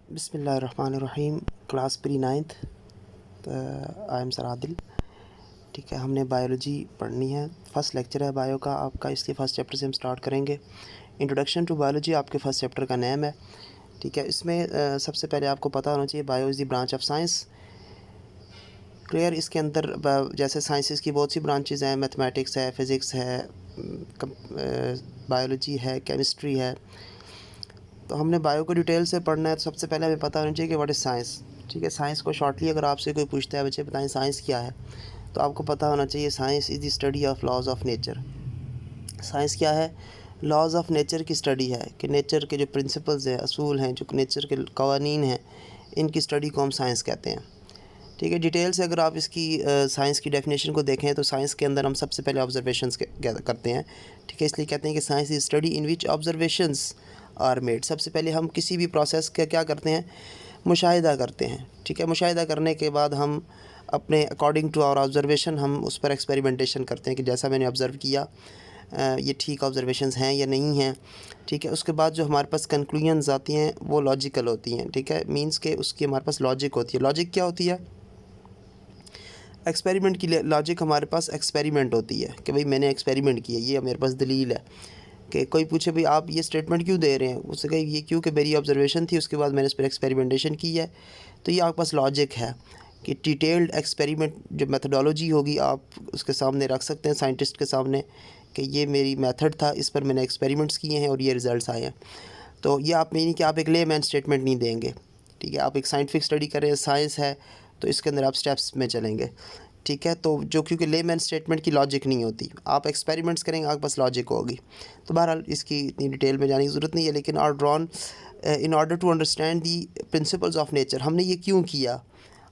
बिस्मिल्लाहिर्रहमानिर्रहीम। Class pre ninth. I am sir Adil. ठीक है, हमने बायोलॉजी पढ़नी है। फर्स्ट लेक्चर है बायो का आपका, इसलिए फ़र्स्ट चैप्टर से हम स्टार्ट करेंगे। इंट्रोडक्शन टू बायोलॉजी आपके फ़र्स्ट चैप्टर का नेम है। ठीक है, इसमें सबसे पहले आपको पता होना चाहिए bio is the branch of science. Clear. इसके अंदर जैसे साइंसेस की बहुत सी ब्रांचेज़ हैं, मैथमेटिक्स है, फ़िज़िक्स है, बायोलॉजी है, केमिस्ट्री है। तो हमने बायो को डिटेल से पढ़ना है, तो सबसे पहले हमें पता होना चाहिए कि व्हाट इज़ साइंस। ठीक है, साइंस को शॉर्टली अगर आपसे कोई पूछता है बच्चे बताएं साइंस क्या है, तो आपको पता होना चाहिए science is the study of laws of nature. Science क्या है? लॉज ऑफ नेचर की स्टडी है कि नेचर के जो प्रिंसिपल्स हैं, असूल हैं, जो नेचर के कवानीन हैं, इनकी स्टडी को हम साइंस कहते हैं। ठीक है, डिटेल से अगर आप इसकी साइंस की डेफिनेशन को देखें तो साइंस के अंदर हम सबसे पहले ऑब्जर्वेशंस करते हैं। ठीक है, इसलिए कहते हैं कि science is study in which observations are made. सबसे पहले हम किसी भी प्रोसेस का क्या करते हैं? मुशाहिदा करते हैं। ठीक है, मुशाहिदा करने के बाद हम अपने अकॉर्डिंग टू आवर ऑब्जर्वेशन हम उस पर एक्सपेरिमेंटेशन करते हैं कि जैसा मैंने ऑब्ज़र्व किया ये ठीक ऑब्जर्वेशंस हैं या नहीं हैं। ठीक है, उसके बाद जो हमारे पास कंक्लूजन्स आती हैं वो लॉजिकल होती हैं। ठीक है, मींस के उसकी हमारे पास लॉजिक होती है। लॉजिक क्या होती है? एक्सपेरिमेंट की लॉजिक हमारे पास एक्सपेरिमेंट होती है कि भाई मैंने एक्सपेरिमेंट किया, ये मेरे पास दलील है। कि कोई पूछे भाई आप ये स्टेटमेंट क्यों दे रहे हैं, उससे कहे ये क्यों कि मेरी ऑब्जर्वेशन थी, उसके बाद मैंने इस पर एक्सपेरिमेंटेशन की है। तो ये आपके पास लॉजिक है कि डिटेल्ड एक्सपेरिमेंट जो मेथडोलॉजी होगी आप उसके सामने रख सकते हैं साइंटिस्ट के सामने कि ये मेरी मेथड था, इस पर मैंने एक्सपेरिमेंट्स किए हैं और ये रिज़ल्ट आए हैं। तो ये आप नहीं कि आप एक लेमैन स्टेटमेंट नहीं देंगे। ठीक है, आप एक साइंटिफिक स्टडी कर रहे हैं, साइंस है, तो इसके अंदर आप स्टेप्स में चलेंगे। ठीक है, तो जो क्योंकि लेमैन स्टेटमेंट की लॉजिक नहीं होती, आप एक्सपेरिमेंट्स करेंगे आपके पास लॉजिक होगी। तो बहरहाल इसकी इतनी डिटेल में जाने की ज़रूरत नहीं है, लेकिन are drawn in order to understand the principles of nature. हमने ये क्यों किया,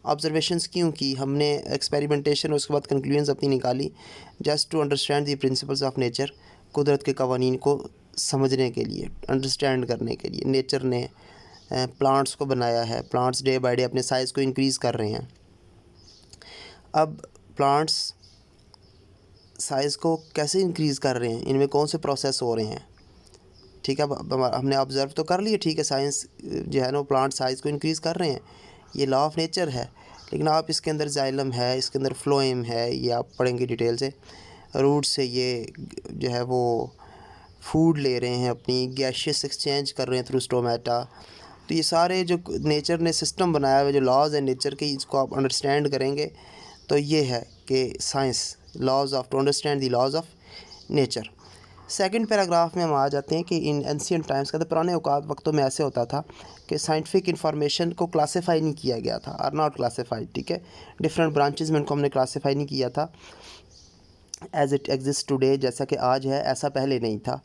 ऑब्जर्वेशंस क्यों की, हमने एक्सपेरिमेंटेशन और उसके बाद कंक्लूजन्स अपनी निकाली, just to understand the principles of nature. कुदरत के कवानीन को समझने के लिए, अंडरस्टैंड करने के लिए। नेचर ने प्लांट्स को बनाया है, प्लांट्स डे बाय डे अपने साइज़ को इंक्रीज़ कर रहे हैं। अब प्लांट्स साइज़ को कैसे इंक्रीज़ कर रहे हैं, इनमें कौन से प्रोसेस हो रहे हैं? ठीक है, अब हमने ऑब्ज़र्व तो कर लिया। ठीक है, साइंस जो है ना प्लांट साइज़ को इंक्रीज़ कर रहे हैं, ये लॉ ऑफ नेचर है। लेकिन आप इसके अंदर जाइलम है, इसके अंदर फ्लोएम है, ये आप पढ़ेंगे डिटेल से। रूट से ये जो है वो फूड ले रहे हैं, अपनी गैशियस एक्सचेंज कर रहे हैं थ्रू स्टोमेटा। तो ये सारे जो नेचर ने सिस्टम बनाया हुआ, जो लॉज है नेचर के, इसको आप अंडरस्टैंड करेंगे तो ये है कि science laws of to understand the laws of nature. Second paragraph में हम आ जाते हैं कि इन एंशियंट टाइम्स का, तो पुराने औकात वक्तों में ऐसे होता था कि साइंटिफिक इन्फॉर्मेशन को क्लासीफाई नहीं किया गया था, आर नॉट क्लासीफाइड। ठीक है, डिफरेंट ब्रांचेस में इनको हमने क्लासीफाई नहीं किया था एज इट एग्जिस्ट टुडे, जैसा कि आज है, ऐसा पहले नहीं था।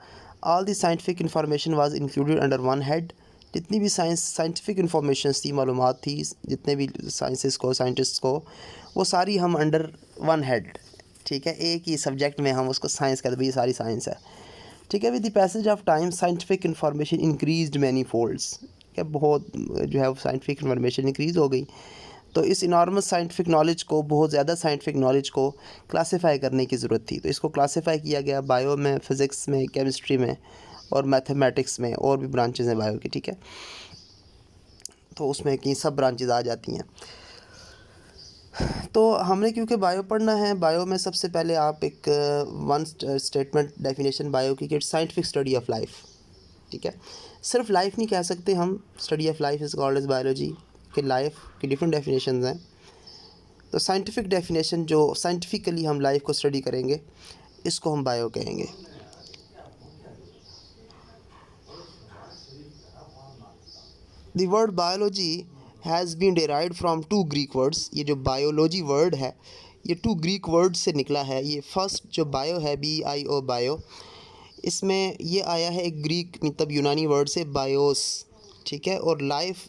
All the scientific information was included under one head. जितनी भी साइंटिफिक इन्फॉर्मेशन थी, मालूमात थी, जितने भी साइंसिस को, साइंटिस्ट को, वो सारी हम अंडर वन हेड, ठीक है, एक ही सब्जेक्ट में हम उसको साइंस कहते हैं, भाई सारी साइंस है। ठीक है, with the passage of time scientific information increased many folds. ठीक है, बहुत जो है वो साइंटिफिक इन्फॉर्मेशन इंक्रीज़ हो गई। तो इस इनॉर्मस साइंटिफिक नॉलेज को, बहुत ज़्यादा साइंटिफिक नॉलेज को क्लासीफाई करने की ज़रूरत थी। तो इसको क्लासीफाई किया गया बायो में, फ़िज़िक्स में, केमिस्ट्री में और मैथमेटिक्स में, और भी ब्रांचेज़ हैं बायो की। ठीक है, तो उसमें की सब ब्रांचेज़ आ जाती हैं। तो हमने क्योंकि बायो पढ़ना है, बायो में सबसे पहले आप एक वन स्टेटमेंट डेफिनेशन बायो की, it's scientific study of life. ठीक है, सिर्फ लाइफ नहीं कह सकते हम, study of life is called as biology. कि लाइफ की डिफरेंट डेफिनेशंस हैं। तो साइंटिफिक डेफिनेशन जो साइंटिफिकली हम लाइफ को स्टडी करेंगे, इसको हम बायो कहेंगे। The word biology has been derived from two Greek words. ये जो बायोलॉजी वर्ड है ये टू ग्रीक वर्ड से निकला है। ये फर्स्ट जो बायो है, BIO बायो, इसमें ये आया है एक ग्रीक मतलब यूनानी वर्ड से बायोस। ठीक है, और लाइफ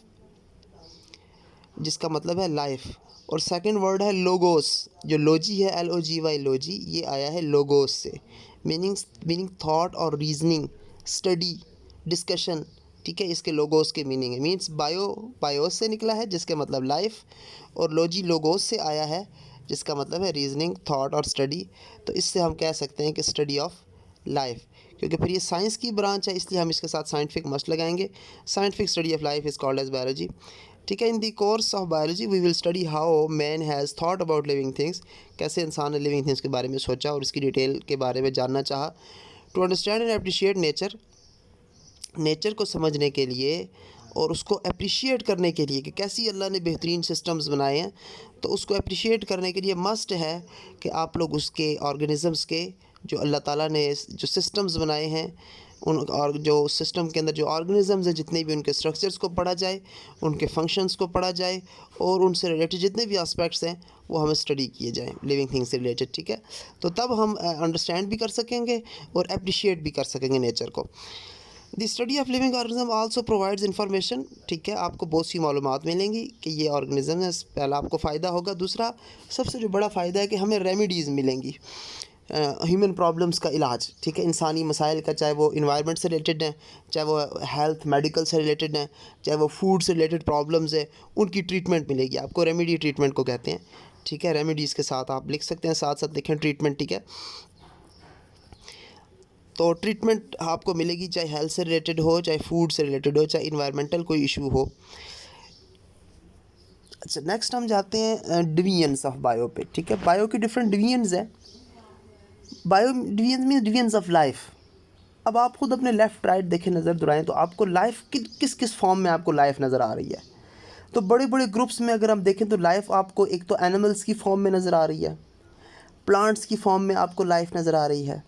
जिसका मतलब है लाइफ। और सेकंड वर्ड है लोगोस, जो लोजी है, LOGY लोजी, ये आया है लोगोस से। मीनिंग थॉट और रीजनिंग, स्टडी, डिस्कशन। ठीक है, इसके लोगोस के मीनिंग है, मीन्स बायोस से निकला है जिसके मतलब लाइफ, और लोजी लोगोस से आया है जिसका मतलब है रीजनिंग, थॉट और स्टडी। तो इससे हम कह सकते हैं कि स्टडी ऑफ लाइफ, क्योंकि फिर ये साइंस की ब्रांच है, इसलिए हम इसके साथ साइंटिफिक मस्ट लगाएंगे। Scientific study of life is called as biology. ठीक है, in the course of biology we will study how man has thought about living things, कैसे इंसान ने लिविंग थिंग्स के बारे में सोचा और इसकी डिटेल के बारे में जानना चाहा। To understand and appreciate nature, nature को समझने के लिए और उसको अप्रिशिएट करने के लिए कि कैसी अल्लाह ने बेहतरीन सिस्टम्स बनाए हैं, तो उसको अप्रिशिएट करने के लिए मस्ट है कि आप लोग उसके ऑर्गेनिज़म्स के जो अल्लाह ताला ने जो सिस्टम्स बनाए हैं उन और जो सिस्टम के अंदर जो ऑर्गेनिज़म्स हैं जितने भी उनके स्ट्रक्चर्स को पढ़ा जाए, उनके फंक्शंस को पढ़ा जाए और उनसे रिलेटेड जितने भी एस्पेक्ट्स हैं वो हमें स्टडी किए जाएँ लिविंग थिंग्स से रिलेटेड। ठीक है, तो तब हम अंडरस्टैंड भी कर सकेंगे और अप्रिशिएट भी कर सकेंगे नेचर को। The study of living organism also provides information. ठीक है, आपको बहुत सी मालूमात मिलेंगी कि ये ऑर्गेनिज्म है, पहला आपको फ़ायदा होगा। दूसरा सबसे जो बड़ा फ़ायदा है कि हमें रेमेडीज़ मिलेंगी, ह्यूमन प्रॉब्लम्स का इलाज। ठीक है, इंसानी मसाइल का, चाहे वो इन्वायरमेंट से रिलेटेड हैं, चाहे वो हेल्थ मेडिकल से रिलेटेड हैं, चाहे वो फूड से रिलेटेड प्रॉब्लम्स है, उनकी ट्रीटमेंट मिलेगी आपको। रेमेडी ट्रीटमेंट को कहते हैं। ठीक है, रेमेडीज़ के साथ आप लिख सकते हैं, साथ साथ लिखें ट्रीटमेंट। ठीक है, तो ट्रीटमेंट आपको मिलेगी, चाहे हेल्थ से रिलेटेड हो, चाहे फूड से रिलेटेड हो, चाहे इन्वायरमेंटल कोई इशू हो। अच्छा, नेक्स्ट हम जाते हैं डिवीजन्स ऑफ बायो पे। ठीक है, बायो की डिफरेंट डिवीजन्स हैं। Bio division means divisions of life. अब आप खुद अपने लेफ़्ट राइट देखें, नज़र दुराएं, तो आपको लाइफ किस किस फॉर्म में आपको लाइफ नज़र आ रही है। तो बड़े बड़े ग्रुप्स में अगर हम देखें तो लाइफ आपको एक तो एनिमल्स की फॉर्म में नज़र आ रही है, प्लांट्स की फॉर्म में आपको लाइफ नज़र आ रही है,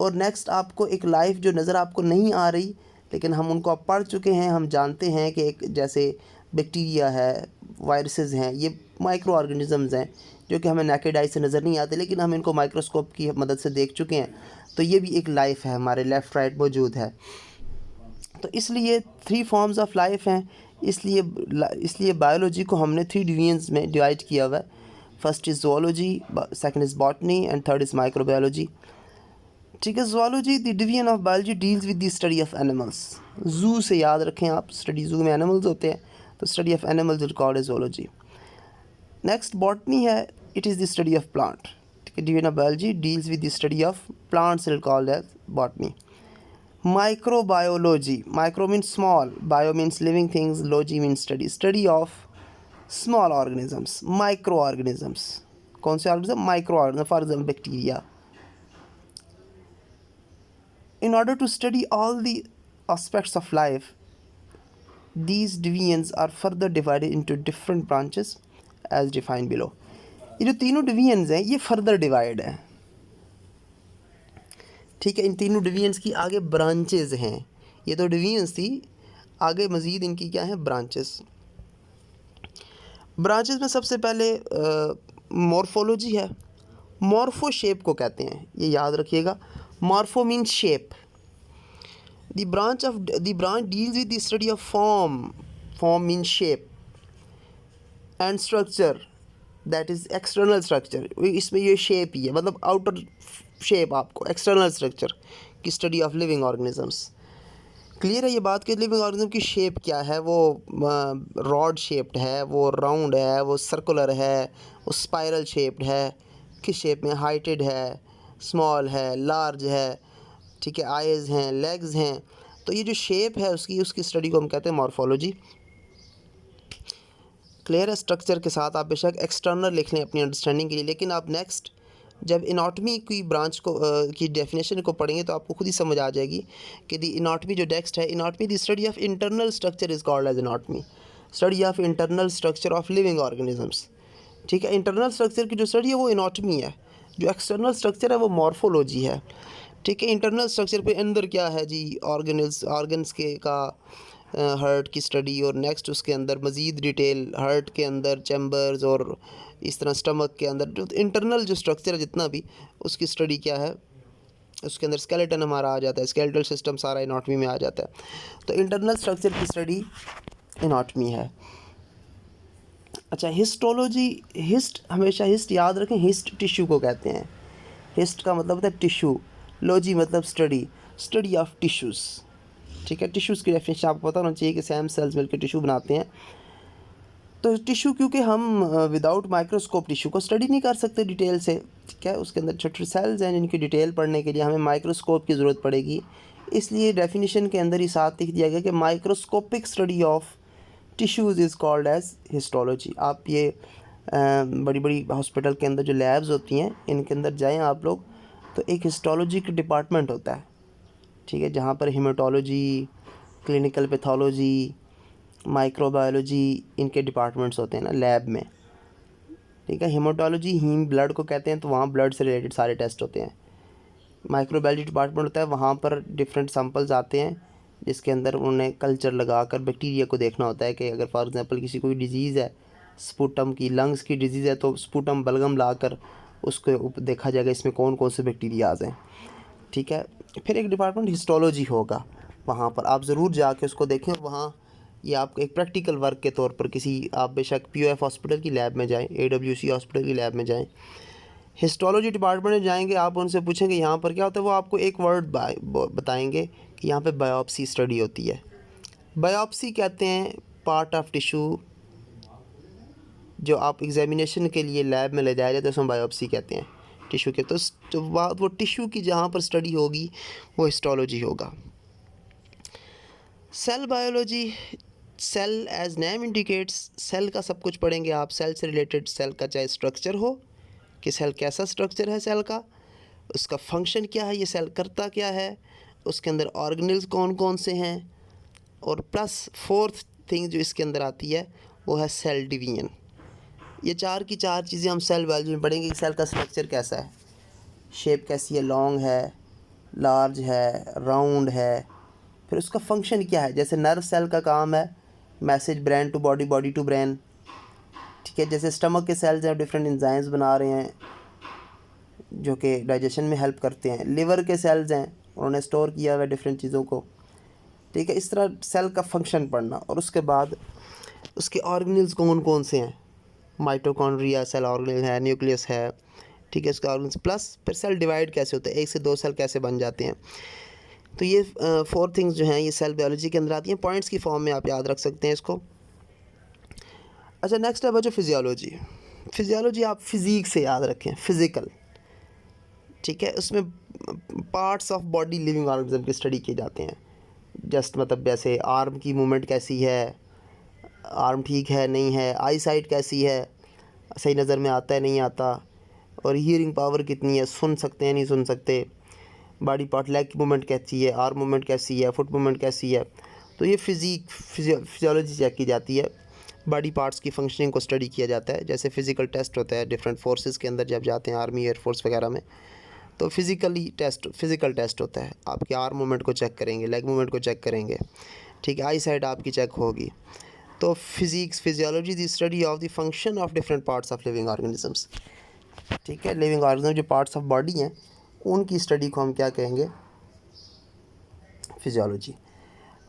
और नेक्स्ट आपको एक लाइफ जो नज़र आपको नहीं आ रही लेकिन हम उनको अब पढ़ चुके हैं, हम जानते हैं कि एक जैसे बैक्टीरिया है, वायरसेस हैं, ये माइक्रो ऑर्गेनिज़म्स हैं जो कि हमें नेकेड आई से नज़र नहीं आते लेकिन हम इनको माइक्रोस्कोप की मदद से देख चुके हैं। तो ये भी एक लाइफ है, हमारे लेफ़्ट राइट मौजूद है। तो इसलिए 3 फॉर्म्स ऑफ लाइफ हैं। इसलिए बायोलॉजी को हमने 3 डिवीजन्स में डिवाइड किया हुआ है। First is zoology, second is botany and third is microbiology. ठीक है, zoology the division of biology deals with the study of animals. जू से याद रखें आप, स्टडी जू में एनिमल्स होते हैं, तो study of animals is called as zoology. Next botany है, it is the study of plant. ठीक है, division of biology deals with the study of plants is called as botany. Microbiology, micro means small, bio means living things, logy means study of small organisms, micro organisms. कौन से organism? Micro organism, for example bacteria. In order to study all the aspects of life, these divisions are further divided into different branches as defined below. ये जो तीनों divisions हैं ये further divide है। ठीक है, इन तीनों डिवीजन्स की आगे ब्रांचेस हैं। ये तो डिवीजन्स थी, आगे मज़ीद इनकी क्या है? ब्रांचेस। ब्रांचेस में सबसे पहले मॉर्फोलॉजी है। मॉर्फो शेप को कहते हैं, ये याद रखिएगा। Morpho means shape. The branch deals with the study of form. Form means shape and structure, that is external structure. इसमें ये शेप ही है, मतलब आउटर शेप आपको, एक्सटर्नल स्ट्रक्चर की study of living organisms. Clear है ये बात कि लिविंग ऑर्गेनिज्म की शेप क्या है? वो रॉड शेप्ड है, वो राउंड है, वो सर्कुलर है, वो स्पाइरल शेप्ड है, किस शेप में? हाइटेड है, स्मॉल है, लार्ज है। ठीक है, आइज़ हैं, लेग्स हैं। तो ये जो शेप है उसकी स्टडी को हम कहते हैं मॉर्फोलॉजी। क्लियर है? स्ट्रक्चर के साथ आप बेशक एक्सटर्नल लिख लें अपनी अंडरस्टैंडिंग के लिए, लेकिन आप नेक्स्ट जब इनाटमी की ब्रांच को की डेफिनेशन को पढ़ेंगे तो आपको खुद ही समझ आ जाएगी कि दी इनाटमी जो नेक्स्ट है, anatomy the study of internal structure is called as anatomy, study of internal structure of living organisms. ठीक है, इंटरनल स्ट्रक्चर की जो स्टडी है वो इनाटमी है, जो एक्सटर्नल स्ट्रक्चर है वो मॉर्फोलॉजी है। ठीक है, इंटरनल स्ट्रक्चर पे अंदर क्या है जी? ऑर्गन्स के का हार्ट की स्टडी, और नेक्स्ट उसके अंदर मज़ीद डिटेल, हार्ट के अंदर चैम्बर्स और इस तरह स्टमक के अंदर जो इंटरनल जो स्ट्रक्चर है जितना भी, उसकी स्टडी क्या है? उसके अंदर स्केलेटन हमारा आ जाता है, स्केलेटल सिस्टम सारा एनाटॉमी में आ जाता है। तो इंटरनल स्ट्रक्चर की स्टडी एनाटॉमी है। अच्छा, हिस्टोलॉजी, हिस्ट हमेशा हिस्ट याद रखें, हिस्ट टिश्यू को कहते हैं। हिस्ट का मतलब होता है टिश्यू, लॉजी मतलब स्टडी ऑफ टिश्यूज़। ठीक है, टिश्यूज़ की डेफिनेशन आपको पता होना चाहिए कि सेम सेल्स मिलकर टिश्यू बनाते हैं। तो टिश्यू क्योंकि हम विदाउट माइक्रोस्कोप टिश्यू को स्टडी नहीं कर सकते डिटेल से, ठीक है, उसके अंदर छोटे सेल्स हैं जिनकी डिटेल पढ़ने के लिए हमें माइक्रोस्कोप की ज़रूरत पड़ेगी। इसलिए डेफिनेशन के अंदर ही साथ लिख दिया गया कि microscopic study of tissues is called as histology. आप ये बड़ी बड़ी हॉस्पिटल के अंदर जो लैब्स होती हैं इनके अंदर जाएं आप लोग, तो एक हिस्टोलॉजी का डिपार्टमेंट होता है, ठीक है, जहाँ पर हेमाटोलॉजी, क्लिनिकल पैथोलॉजी, माइक्रोबायोलॉजी इनके डिपार्टमेंट्स होते हैं ना लैब में, ठीक है। हेमाटोलॉजी हीम ब्लड को कहते हैं, तो वहाँ ब्लड से रिलेटेड सारे टेस्ट होते हैं। माइक्रोबायोलॉजी डिपार्टमेंट होता है, वहाँ पर डिफरेंट सैंपल्स आते हैं जिसके अंदर उन्हें कल्चर लगा कर बैक्टीरिया को देखना होता है कि अगर फॉर एग्जांपल किसी कोई डिजीज़ है, स्पुटम की लंग्स की डिजीज़ है, तो स्पुटम बलगम ला कर उसको देखा जाएगा इसमें कौन कौन से बैक्टीरिया आ जाएँ, ठीक है। फिर एक डिपार्टमेंट हिस्टोलॉजी होगा, वहाँ पर आप ज़रूर जाके उसको देखें। और वहाँ ये आपको एक प्रैक्टिकल वर्क के तौर पर किसी, आप बेशक POF हॉस्पिटल की लैब में जाएं, AWC हॉस्पिटल की लैब में जाएं, हिस्टोलॉजी डिपार्टमेंट में जाएंगे, आप उनसे पूछेंगे यहाँ पर क्या होता है, वो आपको एक वर्ड बताएंगे कि यहाँ पे बायोप्सी स्टडी होती है। बायोप्सी कहते हैं पार्ट ऑफ टिश्यू जो आप एग्जामिनेशन के लिए लैब में ले जाया जाता है, उसमें बायोप्सी कहते हैं टिश्यू के। तो वो टिश्यू की जहाँ पर स्टडी होगी वो हिस्टोलॉजी होगा। Cell biology, cell as name indicates, cell का सब कुछ पढ़ेंगे आप, सेल से रिलेटेड, सेल का चाहे स्ट्रक्चर हो कि सेल कैसा स्ट्रक्चर है सेल का, उसका फंक्शन क्या है, ये सेल करता क्या है, उसके अंदर ऑर्गेनेल्स कौन कौन से हैं, और प्लस फोर्थ थिंग जो इसके अंदर आती है वो है सेल डिवीजन। ये चार की चार चीज़ें हम सेल बायोलॉजी में पढ़ेंगे कि सेल का स्ट्रक्चर कैसा है, शेप कैसी है, लॉन्ग है, लार्ज है, राउंड है, फिर उसका फंक्शन क्या है। जैसे नर्व सेल का काम है message brain to body, body to brain, ठीक है। जैसे स्टमक के सेल्स हैं डिफरेंट एंजाइम्स बना रहे हैं जो कि डाइजेशन में हेल्प करते हैं। लिवर के सेल्स हैं, उन्होंने स्टोर किया हुआ है डिफरेंट चीज़ों को, ठीक है। इस तरह सेल का फंक्शन पढ़ना, और उसके बाद उसके ऑर्गेनेल्स कौन कौन से हैं, माइटोकॉन्ड्रिया सेल ऑर्गेनेल है, न्यूक्लियस है, ठीक है, उसका ऑर्गेनेल्स, प्लस फिर सेल डिवाइड कैसे होता है, 1 से 2 सेल कैसे बन जाते हैं। तो ये 4 थिंग्स जो हैं ये सेल बायोलॉजी के अंदर आती हैं, पॉइंट्स की फॉर्म में आप याद रख सकते हैं इसको। अच्छा, नेक्स्ट है जो फिजियोलॉजी। फिजियोलॉजी आप फिज़िक से याद रखें, फिज़िकल, ठीक है। उसमें parts of body living organism की स्टडी किए जाते हैं। जस्ट मतलब जैसे आर्म की मूवमेंट कैसी है, आर्म ठीक है नहीं है, आई साइट कैसी है, सही नज़र में आता है नहीं आता, और हियरिंग पावर कितनी है, सुन सकते हैं नहीं सुन सकते, बॉडी पार्ट, लेग की मूवमेंट कैसी है, आर्म मूवमेंट कैसी है, फुट मूवमेंट कैसी है। तो ये फिजियोलॉजी चेक की जाती है, बॉडी पार्ट्स की फंक्शनिंग को स्टडी किया जाता है। जैसे फ़िज़िकल टेस्ट होता है डिफरेंट फोर्सेस के अंदर जब जाते हैं, आर्मी, एयरफोर्स वगैरह में, तो फिज़िकल टेस्ट होता है, आपके आर्म मूवमेंट को चेक करेंगे, लेग मूवमेंट को चेक करेंगे, ठीक है, आई साइट आपकी चेक होगी। तो physiology the study of the function of different parts of living organisms, ठीक है। लिविंग ऑर्गेनिज्म जो पार्ट्स ऑफ बॉडी हैं उनकी स्टडी को हम क्या कहेंगे, फिजियोलॉजी।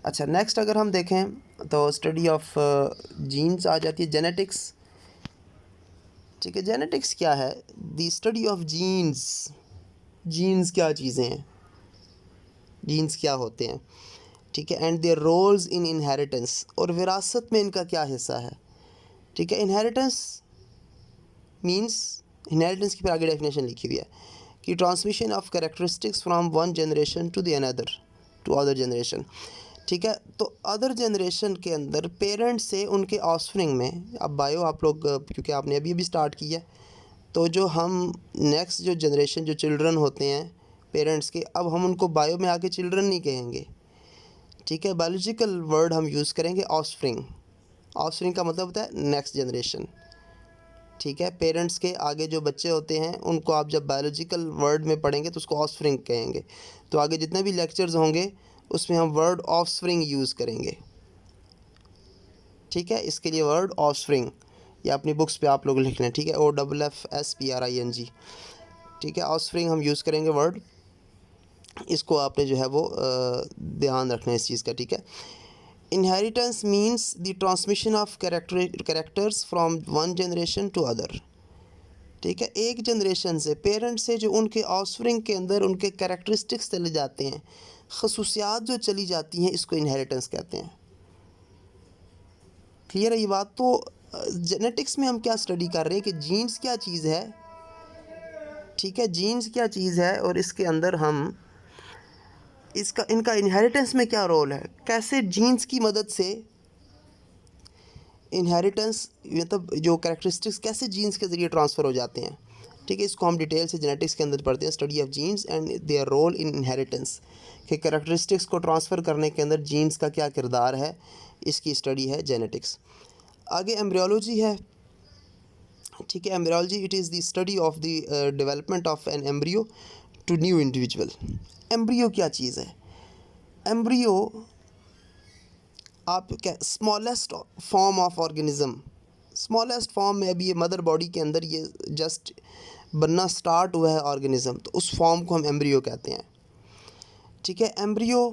अच्छा, नेक्स्ट अगर हम देखें तो स्टडी ऑफ जीन्स आ जाती है, जेनेटिक्स, ठीक है। जेनेटिक्स क्या है, the study of genes. Genes क्या चीज़ें हैं, जीन्स क्या होते हैं, ठीक है, and their roles in inheritance, और विरासत में इनका क्या हिस्सा है, ठीक है। इनहेरिटेंस मींस, इनहेरिटेंस की फिर आगे डेफिनेशन लिखी हुई है कि transmission of characteristics from one generation to the another to other generation, ठीक है। तो अदर जनरेशन के अंदर पेरेंट्स से उनके ऑफस्प्रिंग में, अब बायो आप लोग क्योंकि आपने अभी अभी स्टार्ट किया, तो जो हम नेक्स्ट जो जनरेशन जो चिल्ड्रन होते हैं पेरेंट्स के, अब हम उनको बायो में आके चिल्ड्रन नहीं कहेंगे, ठीक है। बायोलॉजिकल वर्ड हम यूज़ करेंगे ऑफस्प्रिंग। ऑफस्प्रिंग का मतलब होता है नेक्स्ट जनरेशन, ठीक है। पेरेंट्स के आगे जो बच्चे होते हैं उनको आप जब बायोलॉजिकल वर्ड में पढ़ेंगे तो उसको ऑफस्प्रिंग कहेंगे। तो आगे जितने भी लेक्चर्स होंगे उसमें हम वर्ड ऑफस्प्रिंग यूज़ करेंगे, ठीक है। इसके लिए वर्ड ऑफस्प्रिंग या अपनी बुक्स पे आप लोग लिख लें, ठीक है, OFFSPRING, ठीक है। ऑफस्प्रिंग हम यूज़ करेंगे वर्ड, इसको आपने जो है वो ध्यान रखना है इस चीज़ का, ठीक है। Inheritance means the transmission of characters from one generation to other, ठीक है। एक जनरेशन से, पेरेंट्स से, जो उनके ऑफस्प्रिंग के अंदर उनके कैरेक्टरिस्टिक्स चले जाते हैं, खसूसियात जो चली जाती हैं, इसको इनहेरिटेंस कहते हैं। क्लियर है ये बात। तो जेनेटिक्स में हम क्या स्टडी कर रहे हैं कि जीन्स क्या चीज़ है, ठीक है, जीन्स क्या चीज़ है और इसके अंदर हम इनका इनहेरिटेंस में क्या रोल है, कैसे जीन्स की मदद से इनहेरिटेंस मतलब जो कैरेक्टरिस्टिक्स कैसे जीन्स के ज़रिए ट्रांसफ़र हो जाते हैं, ठीक है। इसको हम डिटेल से जेनेटिक्स के अंदर पढ़ते हैं, study of genes and their role in inheritance, कि कैरेक्टरिस्टिक्स को ट्रांसफ़र करने के अंदर जीन्स का क्या किरदार है, इसकी स्टडी है जेनेटिक्स। आगे एम्ब्रियोलॉजी है, ठीक है। Embryology it is the study of the development of an embryo to new individual. Embryo क्या चीज़ है, एम्ब्रियो आप क्या smallest form of organism, smallest form में अभी ये मदर बॉडी के अंदर ये जस्ट बनना स्टार्ट हुआ है ऑर्गेनिज़म, तो उस फॉर्म को हम एम्ब्रियो कहते हैं, ठीक है। एम्ब्रियो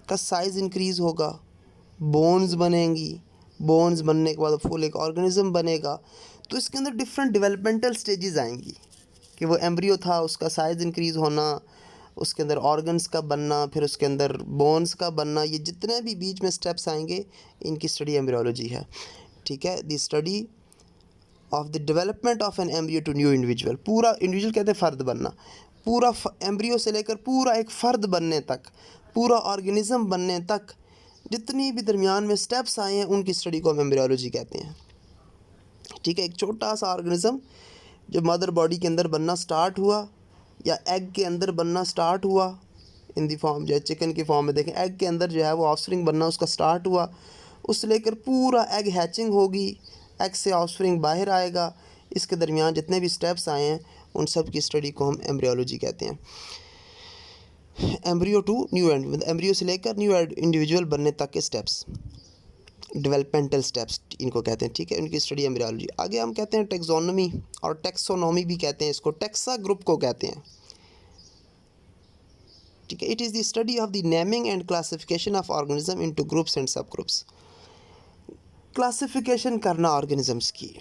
का साइज़ इंक्रीज़ होगा, बोन्स बनेंगी, बोन्स बनने के बाद फुल एक ऑर्गेनिज़म बनेगा, तो इसके अंदर डिफरेंट डेवलपमेंटल स्टेजेस आएंगी कि वो एम्ब्रियो था, उसका साइज़ इंक्रीज़ होना, उसके अंदर ऑर्गन्स का बनना, फिर उसके अंदर बोन्स का बनना, ये जितने भी बीच में स्टेप्स आएंगे इनकी स्टडी एम्ब्रियोलॉजी है, ठीक है। The study of the development of an embryo to new individual, पूरा इंडिविजुअल कहते हैं फ़र्द बनना, पूरा एम्ब्रियो से लेकर पूरा एक फ़र्द बनने तक, पूरा ऑर्गेनिज़म बनने तक जितनी भी दरमियान में स्टेप्स आए हैं उनकी स्टडी को हम एम्ब्रियोलॉजी कहते हैं, ठीक है। एक छोटा सा ऑर्गेनिज़म जो मदर बॉडी के अंदर बनना स्टार्ट हुआ या एग के अंदर बनना स्टार्ट हुआ, इन दी फॉर्म जो है चिकन की फॉर्म में देखें, एग के अंदर जो है वो ऑफस्प्रिंग बनना उसका स्टार्ट हुआ, उससे लेकर पूरा एग हैचिंग होगी, एग से ऑफस्प्रिंग बाहर आएगा, इसके दरमियान जितने भी स्टेप्स आए हैं उन सब की स्टडी को हम एम्ब्रियोलॉजी कहते हैं। एम्ब्रियो टू न्यू एम्ब्रियो से लेकर न्यू इंडिविजुअल बनने तक के स्टेप्स, डेवलपमेंटल स्टेप्स इनको कहते हैं, ठीक है। उनकी स्टडी एम्ब्रियोलॉजी। आगे हम कहते हैं टेक्सोनोमी और टेक्सोनोमी भी कहते हैं इसको, टेक्सा ग्रुप को कहते हैं, ठीक है। It is the study of the naming and classification of organism into groups and सब ग्रुप्स, क्लासिफिकेशन करना ऑर्गेनिजम्स की,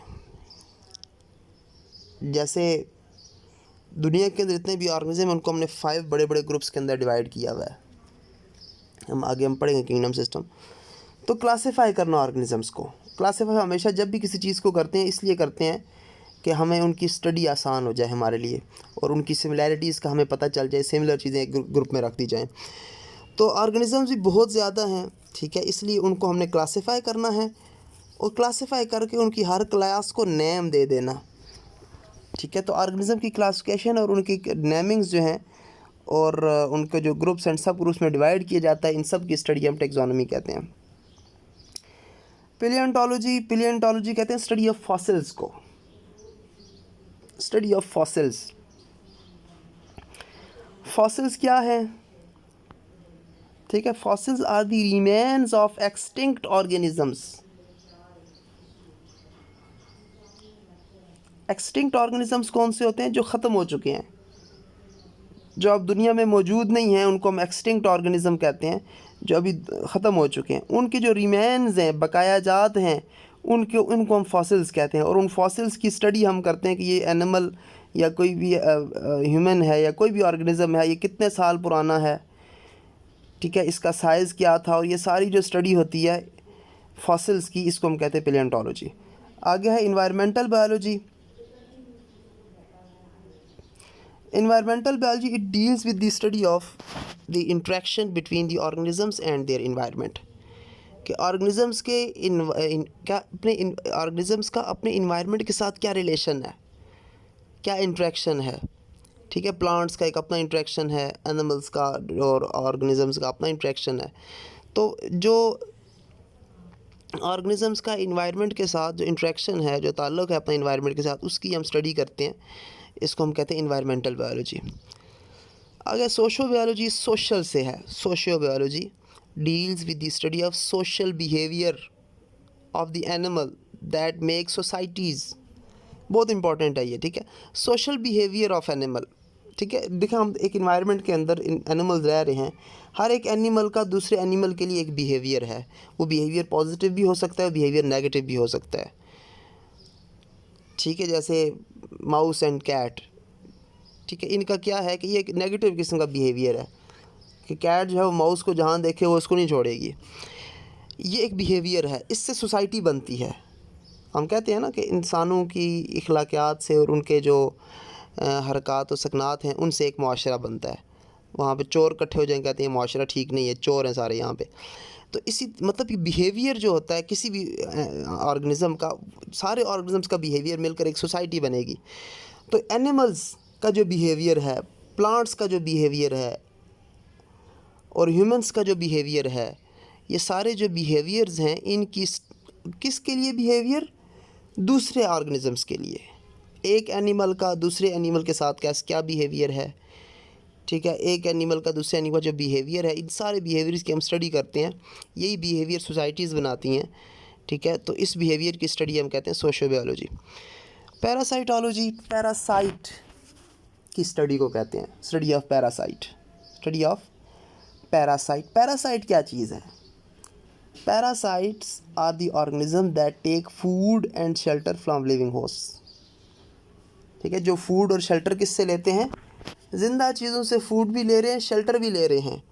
जैसे दुनिया के अंदर जितने भी ऑर्गेनिज्म हैं उनको हमने 5 बड़े बड़े ग्रुप्स के अंदर डिवाइड किया हुआ है, हम पढ़ेंगे किंगडम सिस्टम। तो क्लासिफाई करना ऑर्गेनिजम्स को, क्लासिफाई हमेशा जब भी किसी चीज़ को करते हैं इसलिए करते हैं कि हमें उनकी स्टडी आसान हो जाए हमारे लिए और उनकी सिमिलैरिटीज़ का हमें पता चल जाए, सिमिलर चीज़ें एक ग्रुप में रख दी जाएँ। तो ऑर्गेनिजम्स भी बहुत ज़्यादा हैं, ठीक है, इसलिए उनको हमने क्लासिफाई करना है और क्लासिफाई करके उनकी हर क्लास को नेम दे देना, ठीक है। तो ऑर्गेनिज्म की क्लासिफिकेशन और उनकी नेमिंग्स जो हैं और उनके जो ग्रुप्स एंड सब ग्रुप्स में डिवाइड किया जाता है, इन सब की स्टडी हम टेक्सोनोमी कहते हैं। पिलियंटोलॉजी कहते हैं स्टडी ऑफ फॉसिल्स को, स्टडी ऑफ फॉसिल्स। फॉसिल्स क्या है, ठीक है, fossils are the remains of extinct organisms. Extinct organisms कौन से होते हैं, जो ख़त्म हो चुके हैं, जो अब दुनिया में मौजूद नहीं हैं, उनको हम एक्सटिंक्ट ऑर्गेनिज्म कहते हैं, जो अभी ख़त्म हो चुके हैं। उनके जो रिमेन्स हैं, बकाया जात हैं, उनको हम फॉसिल्स कहते हैं। और उन फॉसिल्स की स्टडी हम करते हैं कि ये एनिमल या कोई भी ह्यूमन है या कोई भी ऑर्गेनिज्म है, ये कितने साल पुराना है, ठीक है, इसका साइज़ क्या था, और ये सारी जो स्टडी होती है फॉसिल्स की, इसको हम कहते हैं पिलियंटोलॉजी। आगे है environmental biology. Environmental biology, it deals with the study of the interaction between the organisms and their environment, कि organisms के organisms का अपने environment के साथ क्या relation है, क्या interaction है, ठीक है। plants का एक अपना interaction है, animals का और organisms का अपना interaction है। तो जो organisms का environment के साथ जो interaction है, जो ताल्लुक़ है अपने environment के साथ, उसकी हम स्टडी करते हैं, इसको हम कहते हैं इन्वायरमेंटल बायोलॉजी। अगर सोशो बायोलॉजी सोशल से है, socio biology deals with the study of social behaviour of the animal that make societies, बहुत इंपॉर्टेंट है ये, ठीक है। सोशल बिहेवियर ऑफ एनिमल, ठीक है। देखिए हम एक इन्वायरमेंट के अंदर एनिमल्स रह रहे हैं, हर एक एनिमल का दूसरे एनिमल के लिए एक बिहेवियर है, वो बिहेवियर पॉजिटिव भी हो सकता है, बिहेवियर नेगेटिव भी हो सकता है, ठीक है। जैसे माउस एंड कैट, ठीक है, इनका क्या है कि ये एक नेगेटिव किस्म का बिहेवियर है कि कैट जो है वो माउस को जहाँ देखे वो उसको नहीं छोड़ेगी। ये एक बिहेवियर है, इससे सोसाइटी बनती है। हम कहते हैं ना कि इंसानों की इखलाकियात से और उनके जो हरकत और सकनात हैं उनसे एक मुआशरा बनता है। वहाँ पे चोर इकट्ठे हो जाएंगे, कहते हैं मुआशरा ठीक नहीं है, चोर हैं सारे यहाँ पे। तो इसी मतलब कि बिहेवियर जो होता है किसी भी ऑर्गेनिज़म का, सारे ऑर्गेनिज़म्स का बिहेवियर मिलकर एक सोसाइटी बनेगी। तो एनिमल्स का जो बिहेवियर है, प्लांट्स का जो बिहेवियर है और ह्यूमंस का जो बिहेवियर है, ये सारे जो बिहेवियर्स हैं इनकी किसके लिए बिहेवियर? दूसरे ऑर्गेनिज़म्स के लिए। एक एनिमल का दूसरे एनिमल के साथ क्या बिहेवियर है, ठीक है, एक एनिमल का दूसरे एनिमल जो बिहेवियर है, इन सारे बिहेवियर्स की हम स्टडी करते हैं। यही बिहेवियर सोसाइटीज़ बनाती हैं, ठीक है। तो इस बिहेवियर की स्टडी हम कहते हैं सोशियोबायोलॉजी। पैरासाइटोलॉजी, पैरासाइट की स्टडी को कहते हैं, study of parasite, study of parasite. Parasite क्या चीज़ है? Parasites are the organism that take food and shelter from living host, ठीक है। जो फूड और शेल्टर किससे लेते हैं? ज़िंदा चीज़ों से फूड भी ले रहे हैं, शेल्टर भी ले रहे हैं,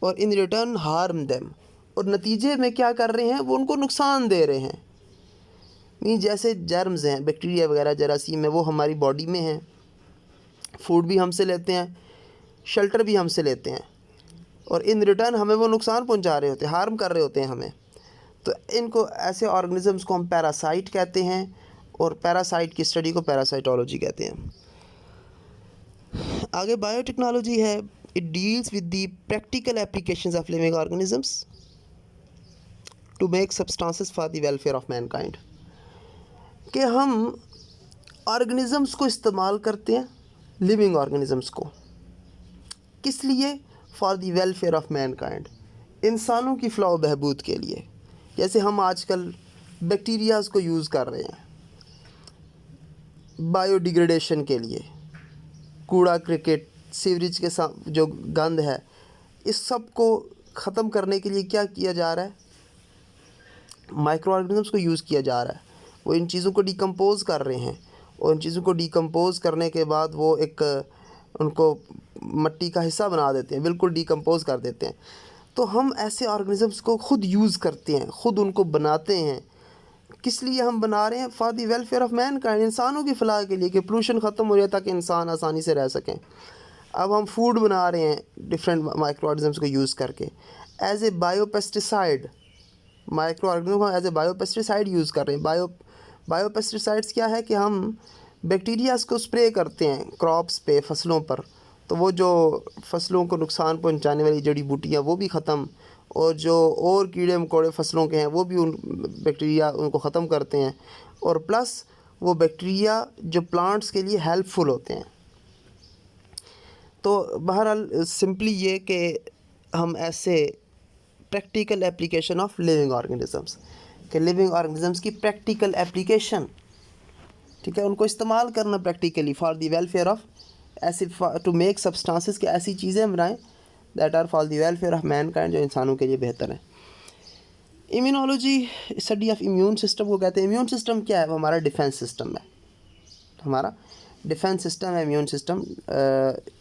और इन रिटर्न हार्म देम, और नतीजे में क्या कर रहे हैं? वो उनको नुकसान दे रहे हैं। मीन जैसे जर्म्स हैं, बैक्टीरिया वगैरह, जरासीम है, वो हमारी बॉडी में हैं, फूड भी हमसे लेते हैं, शेल्टर भी हमसे लेते हैं, और इन रिटर्न हमें वो नुकसान पहुंचा रहे होते हैं, हार्म कर रहे होते हैं हमें। तो इनको, ऐसे ऑर्गेनिजम्स को हम पैरासाइट कहते हैं, और पैरासाइट की स्टडी को पैरासाइटोलॉजी कहते हैं। आगे बायोटेक्नोलॉजी है। It deals with the practical applications of living organisms to make substances for the welfare of mankind, कि हम ऑर्गेनिजम्स को इस्तेमाल करते हैं, लिविंग ऑर्गेनिजम्स को, किस लिए? For the welfare of Mankind, इंसानों की फ़लाह व बहबूद के लिए। जैसे हम आजकल बैक्टीरियाज़ को यूज़ कर रहे हैं बायोडिग्रेडेशन के लिए, कूड़ा क्रिकेट, सीवरेज के साथ जो गंद है, इस सब को ख़त्म करने के लिए क्या किया जा रहा है? माइक्रो ऑर्गेनिजम्स को यूज़ किया जा रहा है। वो इन चीज़ों को डिकम्पोज़ कर रहे हैं, और इन चीज़ों को डिकम्पोज़ करने के बाद वो एक उनको मिट्टी का हिस्सा बना देते हैं, बिल्कुल डिकम्पोज़ कर देते हैं। तो हम ऐसे ऑर्गेनिजम्स को ख़ुद यूज़ करते हैं, ख़ुद उनको बनाते हैं। किस लिए हम बना रहे हैं? For the welfare of Mankind, इंसानों की फ़लाह के लिए, कि पोल्यूशन ख़त्म हो जाए ताकि इंसान आसानी से रह सकें। अब हम फूड बना रहे हैं डिफरेंट माइक्रो ऑर्गेनिजम्स को यूज़ करके, as a biopesticide, micro organism को एज ए बायोपेस्टिसाइड यूज़ कर रहे हैं। बायोपेस्टिसाइड्स क्या है? कि हम बैक्टीरियाज को स्प्रे करते हैं क्रॉप्स पे, फसलों पर, तो वो जो फसलों को नुकसान पहुंचाने वाली जड़ी बूटियाँ वो भी ख़त्म, और जो और कीड़े मकोड़े फसलों के हैं वो भी उन बैक्टीरिया उनको ख़त्म करते हैं, और प्लस वो बैक्टीरिया जो प्लांट्स के लिए हेल्पफुल होते हैं। तो बहरहाल सिंपली ये कि हम ऐसे practical application of living organisms, कि लिविंग ऑर्गेनिजम्स की प्रैक्टिकल एप्लीकेशन, ठीक है, उनको इस्तेमाल करना practically for the welfare of, ऐसे टू मेक सब्सटेंसेस की ऐसी चीज़ें बनाएं that are for the welfare of mankind, जो इंसानों के लिए बेहतर है। Immunology, study of immune system को कहते हैं। इम्यून सिस्टम क्या है? वो हमारा डिफेंस सिस्टम है, हमारा डिफेंस सिस्टम है इम्यून सिस्टम।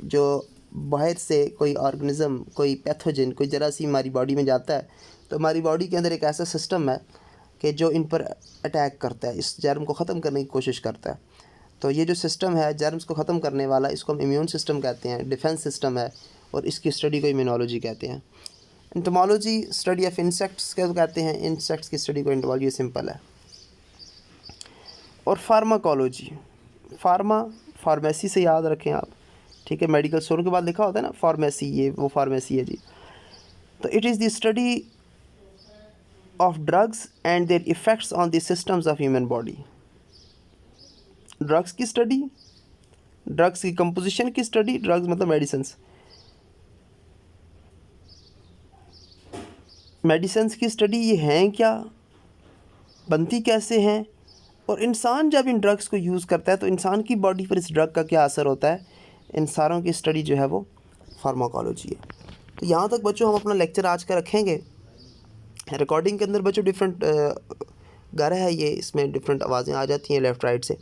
जो बाहर से कोई ऑर्गेनिज़म, कोई पैथोजन, कोई जरासीम हमारी बॉडी में जाता है, तो हमारी बॉडी के अंदर एक ऐसा सिस्टम है कि जो इन पर अटैक करता है, इस जर्म को ख़त्म करने की कोशिश करता है। तो ये जो सिस्टम है जर्म्स को ख़त्म करने वाला, इसको हम इम्यून सिस्टम कहते हैं, डिफेंस सिस्टम है, और इसकी स्टडी को इम्यूनोलॉजी कहते हैं। एंटोमोलॉजी, स्टडी ऑफ इंसेक्ट्स को कहते हैं, इंसेक्ट्स की स्टडी को एंटोमोलॉजी सिंपल है। और फार्माकोलॉजी, फार्मेसी से याद रखें आप, ठीक है, मेडिकल स्टोर के बाद लिखा होता है ना फार्मेसी, ये वो फार्मेसी है जी। तो it is the study of drugs and their effects on the systems of human body. Drugs की स्टडी, ड्रग्स की कंपोजिशन की स्टडी, ड्रग्स मतलब मेडिसिन्स, मेडिसिन्स की स्टडी, ये हैं क्या, बनती कैसे हैं, और इंसान जब इन ड्रग्स को यूज़ करता है तो इंसान की बॉडी पर इस ड्रग का क्या असर होता है, इन सारों की स्टडी जो है वो फार्माकोलॉजी है। तो यहाँ तक बच्चों हम अपना लेक्चर आज का रखेंगे। रिकॉर्डिंग के अंदर बच्चों डिफरेंट घर है ये, इसमें डिफरेंट आवाज़ें आ जाती हैं लेफ़्ट राइट से,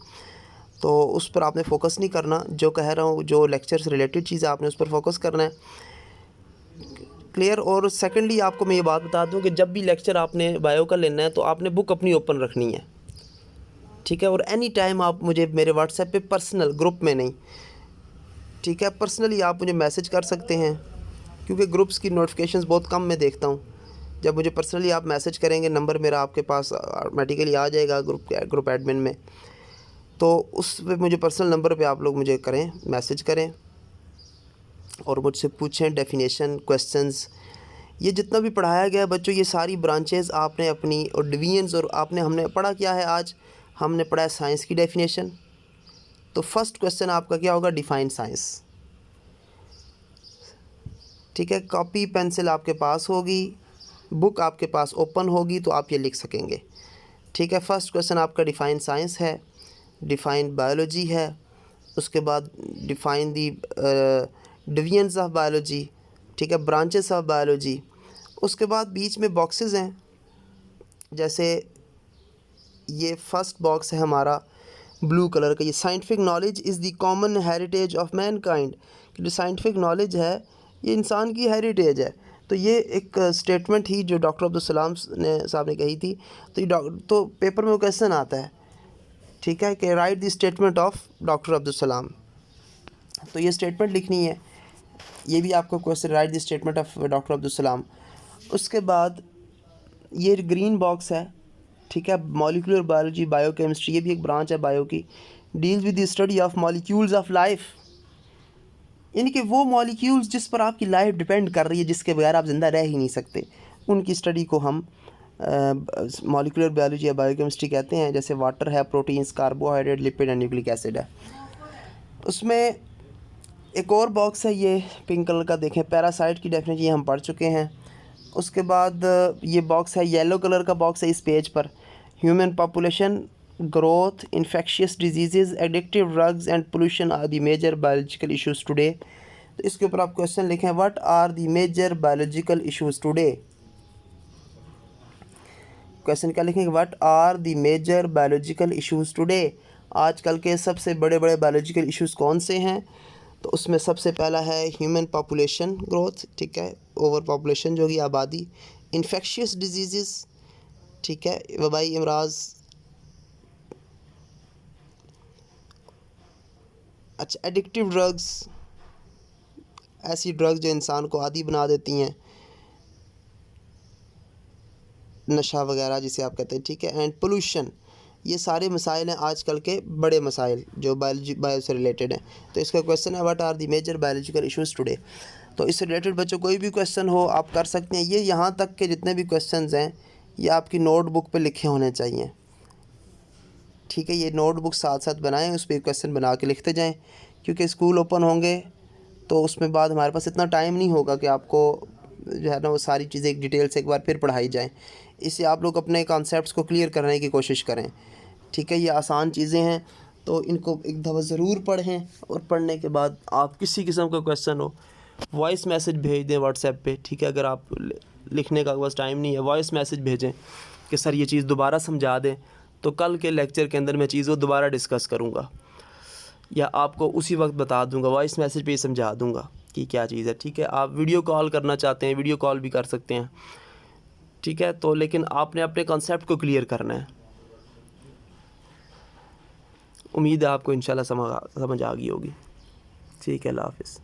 तो उस पर आपने फोकस नहीं करना। जो कह रहा हूँ, जो लेक्चर से रिलेटेड चीज़ें आपने उस पर फोकस करना है। क्लियर। और सेकेंडली आपको मैं ये बात बता दूं कि जब भी लेक्चर आपने बायो का लेना है तो आपने बुक अपनी ओपन रखनी है, ठीक है। और एनी टाइम आप मुझे मेरे व्हाट्सएप पे पर्सनल, ग्रुप में नहीं, ठीक है, पर्सनली आप मुझे मैसेज कर सकते हैं, क्योंकि ग्रुप्स की नोटिफिकेशंस बहुत कम मैं देखता हूँ। जब मुझे पर्सनली आप मैसेज करेंगे, नंबर मेरा आपके पास ऑटोमेटिकली आ जाएगा ग्रुप एडमिन में, तो उस पे मुझे पर्सनल नंबर पे आप लोग मुझे करें, मैसेज करें और मुझसे पूछें डेफिनेशन, क्वेश्चंस। ये जितना भी पढ़ाया गया बच्चों, ये सारी ब्रांचेस आपने अपनी, और डिवीजन्स, और हमने पढ़ा क्या है आज, हमने पढ़ा है साइंस की डेफिनेशन। तो फर्स्ट क्वेश्चन आपका क्या होगा, डिफाइन साइंस, ठीक है। कॉपी पेंसिल आपके पास होगी, बुक आपके पास ओपन होगी, तो आप ये लिख सकेंगे, ठीक है। फर्स्ट क्वेश्चन आपका डिफाइन साइंस है, डिफाइन बायोलॉजी है, उसके बाद define the divisions of biology, ठीक है, ब्रांचेस ऑफ बायोलॉजी। उसके बाद बीच में बॉक्सेस हैं, जैसे ये फर्स्ट बॉक्स है हमारा ब्लू कलर का, ये scientific knowledge is the common heritage of mankind. जो साइंटिफिक नॉलेज है ये इंसान की हेरिटेज है। तो ये एक स्टेटमेंट ही जो डॉक्टर अब्दुल सलाम साहब ने कही थी। तो ये तो पेपर में वो क्वेश्चन आता है, ठीक है, कि right the statement of doctor Abdul Salam. तो ये स्टेटमेंट लिखनी है, ये भी आपको question, right the statement of doctor Abdul Salam. उसके बाद ये ग्रीन बॉक्स है, ठीक है, मॉलिक्यूलर बायोलॉजी, बायोकेमिस्ट्री, ये भी एक ब्रांच है बायो की, deals with the study of molecules of life, यानी कि वो मॉलिक्यूल्स जिस पर आपकी लाइफ डिपेंड कर रही है, जिसके बगैर आप ज़िंदा रह ही नहीं सकते, उनकी स्टडी को हम मॉलिक्यूलर बायोलॉजी या बायोकेमिस्ट्री कहते हैं। जैसे वाटर है, proteins, carbohydrate, lipid and nucleic acid है। उसमें एक और बॉक्स है, ये पिंक कलर का, देखें, पैरासाइट की डेफिनेशन, ये हम पढ़ चुके हैं। उसके बाद ये बॉक्स है, येलो कलर का बॉक्स है इस पेज पर, human population growth, infectious disease, addictive drugs and pollution are the major biological issues today. तो इसके ऊपर आप क्वेश्चन लिखें, what are the major biological issues today. Question क्या लिखेंगे, what are the major biological issues today, आजकल के सबसे बड़े बड़े बायोलॉजिकल इश्यूज़ कौन से हैं। तो उसमें सबसे पहला है ह्यूमन पॉपुलेशन ग्रोथ, ठीक है, ओवर पॉपुलेशन जो होगी आबादी, इन्फेक्शियस डिजीज़, ठीक है, वबाई अमराज, अच्छा, एडिक्टिव ड्रग्स, ऐसी ड्रग्स जो इंसान को आदी बना देती हैं, नशा वगैरह जिसे आप कहते हैं, ठीक है, एंड पोल्यूशन। ये सारे मसाइल हैं आजकल के बड़े मसाइल जो बायो से रिलेटेड हैं। तो इसका क्वेश्चन है, what are the major biological issues today. तो इससे रिलेटेड बच्चों कोई भी क्वेश्चन हो आप कर सकते हैं। ये यहाँ तक के जितने भी क्वेश्चंस हैं ये आपकी नोटबुक पे लिखे होने चाहिए, ठीक है। ये नोटबुक साथ साथ बनाएं, उस पर क्वेश्चन बना के लिखते जाएं, क्योंकि स्कूल ओपन होंगे तो उसमें बाद हमारे पास इतना टाइम नहीं होगा कि आपको जो है ना वो सारी चीज़ें एक डिटेल से एक बार फिर पढ़ाई जाएँ। इससे आप लोग अपने कॉन्सेप्ट्स को क्लियर करने की कोशिश करें, ठीक है। ये आसान चीज़ें हैं तो इनको एक दफ़ा ज़रूर पढ़ें, और पढ़ने के बाद आप किसी किस्म का क्वेश्चन हो वॉइस मैसेज भेज दें व्हाट्सएप पे, ठीक है। अगर आप लिखने का बस टाइम नहीं है, वॉइस मैसेज भेजें कि सर ये चीज़ दोबारा समझा दें, तो कल के लेक्चर के अंदर मैं चीज़ों दोबारा डिस्कस करूँगा या आपको उसी वक्त बता दूँगा, वॉइस मैसेज पे ही समझा दूँगा कि क्या चीज़ है, ठीक है। आप वीडियो कॉल करना चाहते हैं, वीडियो कॉल भी कर सकते हैं, ठीक है। तो लेकिन आपने अपने कॉन्सेप्ट को क्लियर करना है। उम्मीद है आपको इंशाल्लाह समझ आ गई होगी, ठीक है। अल्लाह हाफ़िज़।